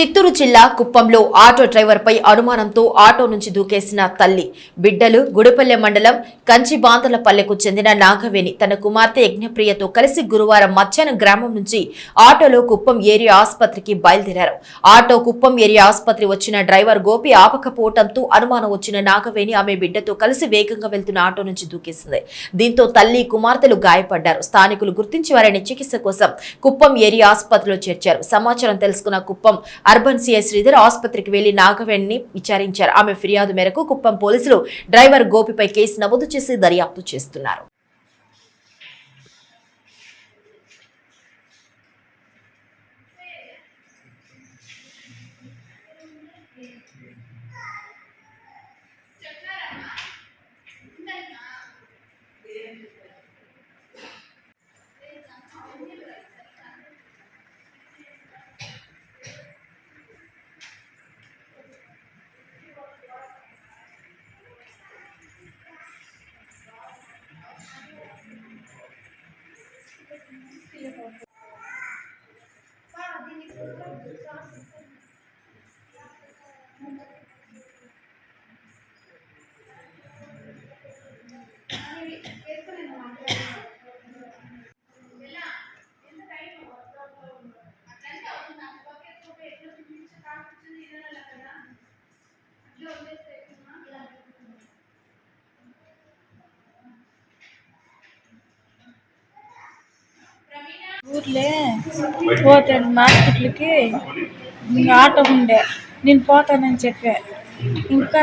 చిత్తూరు జిల్లా కుప్పంలో ఆటో డ్రైవర్పై అనుమానంతో ఆటో నుంచి దూకేసిన తల్లి బిడ్డలు గుడిపల్లె మండలం కంచిబాంతలపల్లెకు చెందిన నాగవేణి తన కుమార్తె యజ్ఞప్రియతో కలిసి గురువారం మధ్యాహ్నం గ్రామం నుంచి ఆటోలో కుప్పం ఏరియా ఆసుపత్రికి బయలుదేరారు. ఆటో కుప్పం ఏరియా ఆసుపత్రి వచ్చిన డ్రైవర్ గోపి ఆపకపోవడంతో అనుమానం వచ్చిన నాగవేణి ఆమె బిడ్డతో కలిసి వేగంగా వెళ్తున్న ఆటో నుంచి దూకేసింది. దీంతో తల్లి కుమార్తెలు గాయపడ్డారు. స్థానికులు గుర్తించి వారిని చికిత్స కోసం కుప్పం ఏరియా ఆసుపత్రిలో చేర్చారు. సమాచారం తెలుసుకున్న కుప్పం అర్బన్ సిఐ శ్రీధర్ ఆసుపత్రికి వెళ్లి నాగవేణిని విచారించారు. ఆమె ఫిర్యాదు మేరకు కుప్పం పోలీసులు డ్రైవర్ గోపిపై కేసు నమోదు చేసి దర్యాప్తు చేస్తున్నారు. ఊర్లే పోతే మార్కెట్లకి ఆటో ఉండే నేను పోతానని చెప్పా. ఇంకా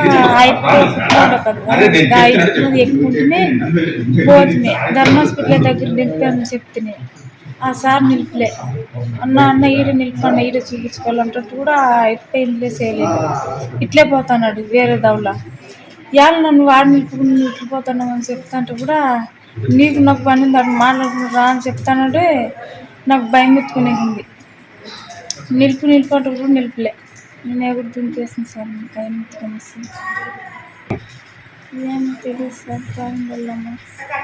ఎక్కుంటేనే పోతుంది. ధర్మ హాస్పిటల్ దగ్గర నిలిపాను చెప్తే ఆ సార్ నిలిపలే. అన్న ఈడ నిలిపన్న ఈడ చూపించుకోవాలంటే కూడా ఇంట్లో చేయలేదు. ఇట్లే పోతున్నాడు వేరే దవల. ఇవాళ నన్ను వాడు నిలిపిపోతున్నావు అని చెప్తాంటే కూడా నీకు నాకు పని దాన్ని మాట్లాడుకుని రా అని చెప్తానంటే నాకు భయం ఎత్తుకునేది. నిలిపంటే కూడా నిలిపలే. నేను ఎవరు దుంకేసింది సార్, భయం ఎత్తుకునేసి ఏమో తెలియదు సార్.